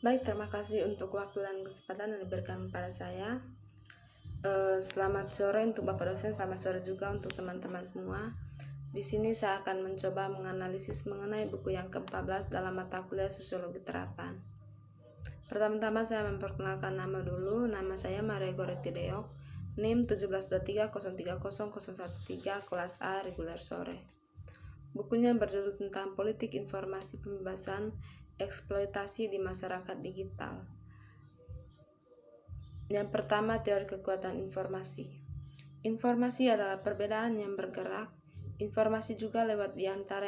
Baik, terima kasih untuk waktu dan kesempatan yang diberikan kepada saya. Selamat sore untuk Bapak dosen, selamat sore juga untuk teman-teman semua. Di sini saya akan mencoba menganalisis mengenai buku yang ke-14 dalam mata kuliah Sosiologi Terapan. Pertama-tama saya memperkenalkan nama dulu. Nama saya Maria Goretti Deok, NIM 1723030013, kelas A, reguler sore. Bukunya berjudul tentang politik informasi pembebasan eksploitasi di masyarakat digital. Yang pertama, teori kekuatan informasi. Informasi adalah perbedaan yang bergerak. Informasi juga lewat di antara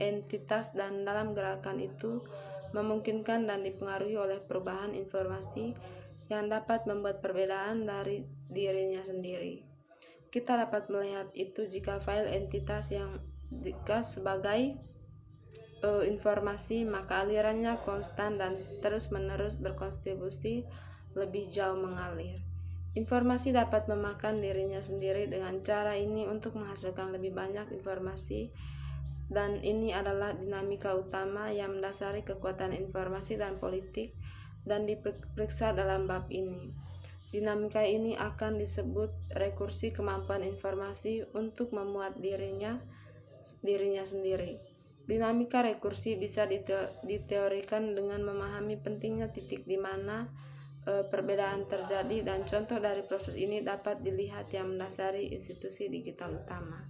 entitas, dan dalam gerakan itu memungkinkan dan dipengaruhi oleh perubahan informasi yang dapat membuat perbedaan dari dirinya sendiri. Kita dapat melihat itu jika file entitas yang sebagai informasi, maka alirannya konstan dan terus-menerus berkontribusi lebih jauh mengalir. Informasi dapat memakan dirinya sendiri dengan cara ini untuk menghasilkan lebih banyak informasi, dan ini adalah dinamika utama yang mendasari kekuatan informasi dan politik dan diperiksa dalam bab ini. Dinamika ini akan disebut rekursi kemampuan informasi untuk memuat dirinya sendiri. Dinamika rekursi bisa diteorikan dengan memahami pentingnya titik di mana perbedaan terjadi, dan contoh dari proses ini dapat dilihat yang mendasari institusi digital utama.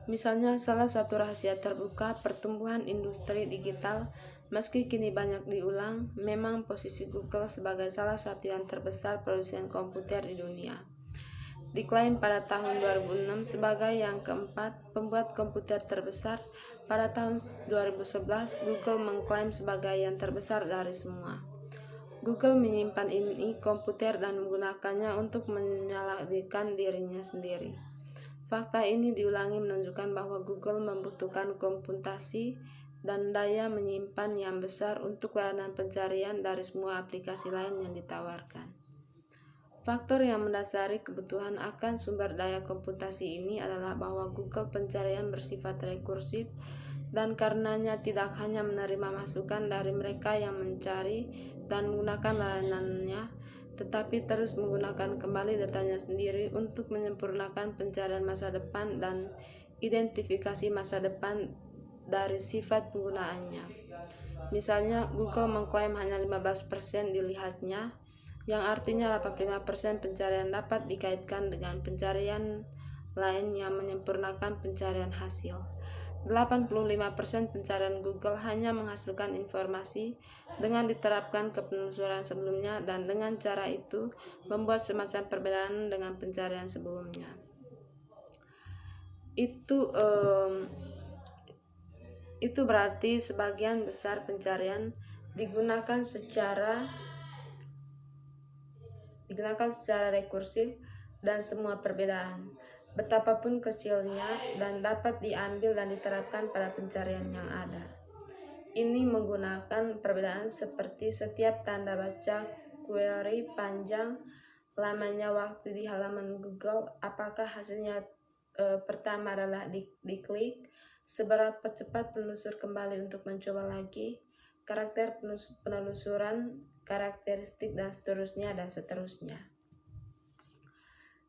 Misalnya, salah satu rahasia terbuka pertumbuhan industri digital, meski kini banyak diulang, memang posisi Google sebagai salah satu yang terbesar produsen komputer di dunia. Diklaim pada tahun 2006 sebagai yang keempat pembuat komputer terbesar. Pada tahun 2011, Google mengklaim sebagai yang terbesar dari semua. Google menyimpan ini komputer dan menggunakannya untuk menyalahkan dirinya sendiri. Fakta ini diulangi menunjukkan bahwa Google membutuhkan komputasi dan daya menyimpan yang besar untuk layanan pencarian dari semua aplikasi lain yang ditawarkan. Faktor yang mendasari kebutuhan akan sumber daya komputasi ini adalah bahwa Google pencarian bersifat rekursif, dan karenanya tidak hanya menerima masukan dari mereka yang mencari dan menggunakan layanannya, tetapi terus menggunakan kembali datanya sendiri untuk menyempurnakan pencarian masa depan dan identifikasi masa depan dari sifat penggunaannya. Misalnya, Google mengklaim hanya 15% dilihatnya, yang artinya 85% pencarian dapat dikaitkan dengan pencarian lain yang menyempurnakan pencarian hasil. 85% pencarian Google hanya menghasilkan informasi dengan diterapkan ke penelusuran sebelumnya, dan dengan cara itu membuat semacam perbedaan dengan pencarian sebelumnya. Itu berarti sebagian besar pencarian digunakan secara rekursif, dan semua perbedaan, betapapun kecilnya, dan dapat diambil dan diterapkan pada pencarian yang ada. Ini menggunakan perbedaan seperti setiap tanda baca query panjang, lamanya waktu di halaman Google, apakah hasilnya pertama adalah diklik, seberapa cepat penelusur kembali untuk mencoba lagi, karakter penelusuran, karakteristik, dan seterusnya.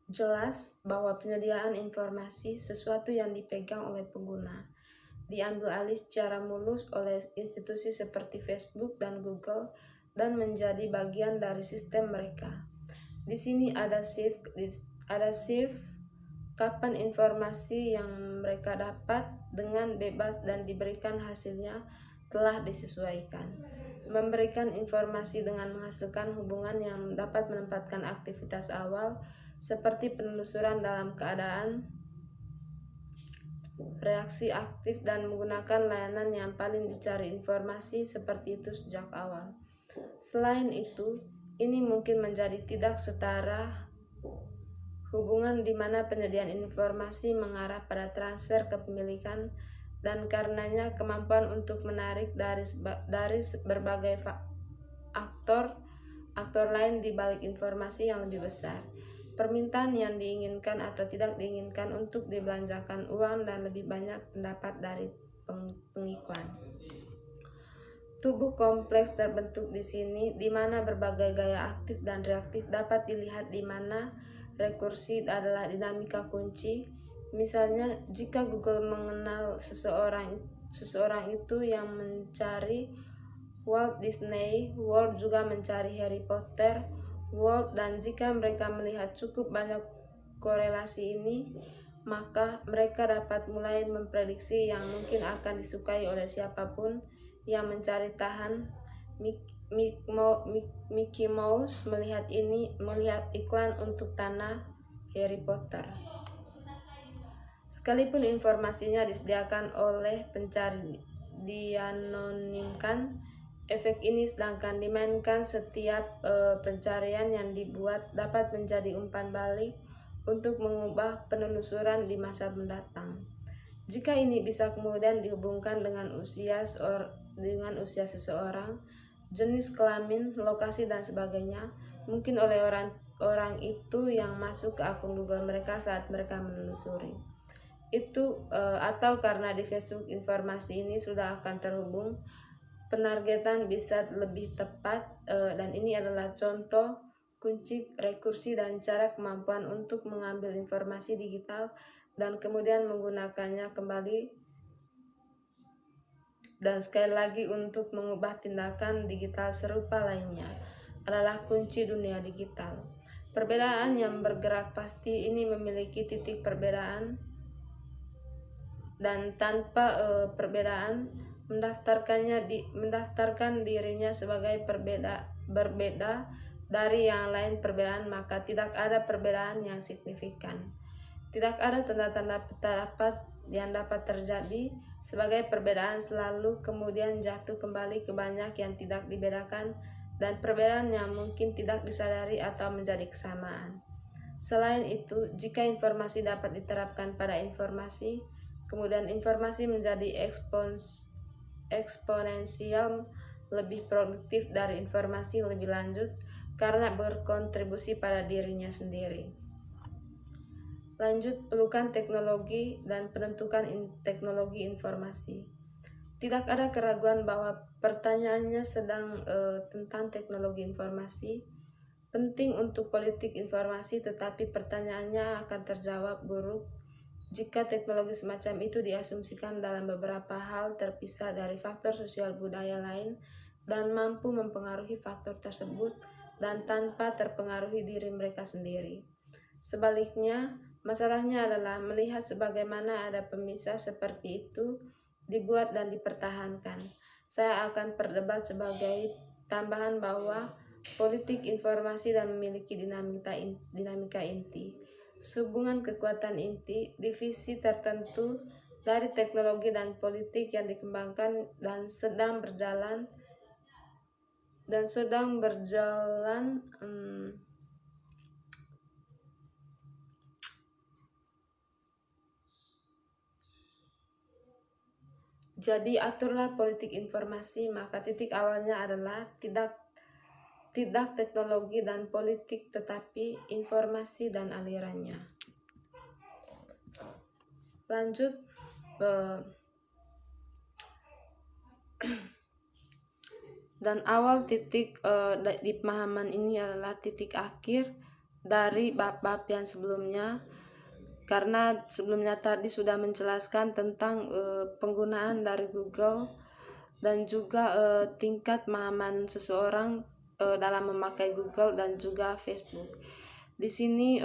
Jelas bahwa penyediaan informasi, sesuatu yang dipegang oleh pengguna, diambil alih secara mulus oleh institusi seperti Facebook dan Google dan menjadi bagian dari sistem mereka. Di sini ada shift kapan informasi yang mereka dapat dengan bebas dan diberikan hasilnya telah disesuaikan. Memberikan informasi dengan menghasilkan hubungan yang dapat menempatkan aktivitas awal seperti penelusuran dalam keadaan reaksi aktif, dan menggunakan layanan yang paling dicari informasi seperti itu sejak awal. Selain itu, ini mungkin menjadi tidak setara hubungan di mana penyediaan informasi mengarah pada transfer kepemilikan, dan karenanya kemampuan untuk menarik dari berbagai aktor lain di balik informasi yang lebih besar. Permintaan yang diinginkan atau tidak diinginkan untuk dibelanjakan uang dan lebih banyak pendapat dari pengiklan. Tubuh kompleks terbentuk di sini, di mana berbagai gaya aktif dan reaktif dapat dilihat, di mana rekursi adalah dinamika kunci. Misalnya, jika Google mengenal seseorang itu yang mencari Walt Disney World juga mencari Harry Potter World, dan jika mereka melihat cukup banyak korelasi ini, maka mereka dapat mulai memprediksi yang mungkin akan disukai oleh siapapun yang mencari. Mickey Mouse melihat iklan untuk tanah Harry Potter. Sekalipun informasinya disediakan oleh pencari dianonimkan, efek ini sedangkan dimainkan setiap pencarian yang dibuat dapat menjadi umpan balik untuk mengubah penelusuran di masa mendatang. Jika ini bisa kemudian dihubungkan dengan usia seseorang, jenis kelamin, lokasi, dan sebagainya, mungkin oleh orang itu yang masuk ke akun Google mereka saat mereka menelusuri itu, atau karena di Facebook informasi ini sudah akan terhubung, penargetan bisa lebih tepat, dan ini adalah contoh kunci rekursi dan cara kemampuan untuk mengambil informasi digital dan kemudian menggunakannya kembali, dan sekali lagi untuk mengubah tindakan digital serupa lainnya adalah kunci dunia digital. Perbedaan yang bergerak pasti ini memiliki titik perbedaan, dan tanpa perbedaan mendaftarkan dirinya sebagai berbeda dari yang lain perbedaan, maka tidak ada perbedaan yang signifikan. Tidak ada tanda-tanda yang dapat terjadi sebagai perbedaan selalu kemudian jatuh kembali ke banyak yang tidak dibedakan, dan perbedaan yang mungkin tidak disadari atau menjadi kesamaan. Selain itu, jika informasi dapat diterapkan pada informasi, kemudian informasi menjadi eksponensial lebih produktif dari informasi lebih lanjut karena berkontribusi pada dirinya sendiri. Lanjut, pelukan teknologi dan penentukan teknologi informasi. Tidak ada keraguan bahwa pertanyaannya tentang teknologi informasi penting untuk politik informasi, tetapi pertanyaannya akan terjawab buruk jika teknologi semacam itu diasumsikan dalam beberapa hal terpisah dari faktor sosial budaya lain dan mampu mempengaruhi faktor tersebut dan tanpa terpengaruhi diri mereka sendiri. Sebaliknya, masalahnya adalah melihat sebagaimana ada pemisah seperti itu dibuat dan dipertahankan. Saya akan berdebat sebagai tambahan bahwa politik informasi dan memiliki dinamika inti, hubungan kekuatan inti, divisi tertentu dari teknologi dan politik yang dikembangkan dan sedang berjalan Jadi aturlah politik informasi, maka titik awalnya adalah tidak teknologi dan politik, tetapi informasi dan alirannya. Lanjut, dan awal titik di pemahaman ini adalah titik akhir dari bab-bab yang sebelumnya, karena sebelumnya tadi sudah menjelaskan tentang penggunaan dari Google dan juga tingkat pemahaman seseorang dalam memakai Google dan juga Facebook. Di sini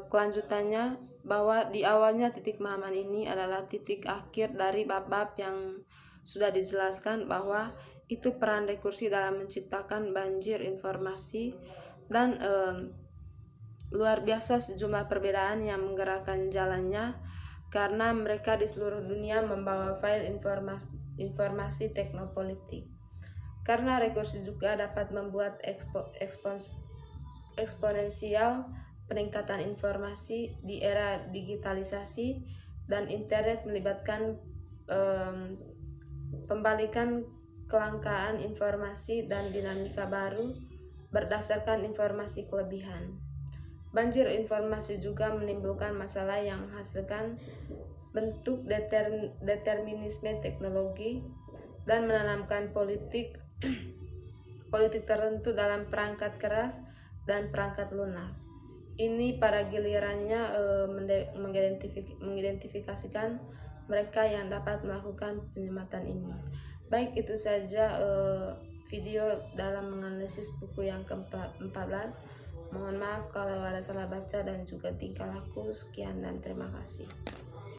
kelanjutannya bahwa di awalnya titik pemahaman ini adalah titik akhir dari bab-bab yang sudah dijelaskan, bahwa itu peran rekursi dalam menciptakan banjir informasi dan luar biasa sejumlah perbedaan yang menggerakkan jalannya, karena mereka di seluruh dunia membawa file informasi teknopolitik. Karena rekursi juga dapat membuat eksponensial peningkatan informasi di era digitalisasi dan internet melibatkan pembalikan kelangkaan informasi dan dinamika baru berdasarkan informasi kelebihan. Banjir informasi juga menimbulkan masalah yang menghasilkan bentuk determinisme teknologi, dan menanamkan politik tertentu dalam perangkat keras dan perangkat lunak. Ini pada gilirannya mengidentifikasikan mereka yang dapat melakukan penyematan ini. Baik, itu saja video dalam menganalisis buku yang ke-14. Mohon maaf kalau ada salah baca dan juga tingkah laku. Sekian dan terima kasih.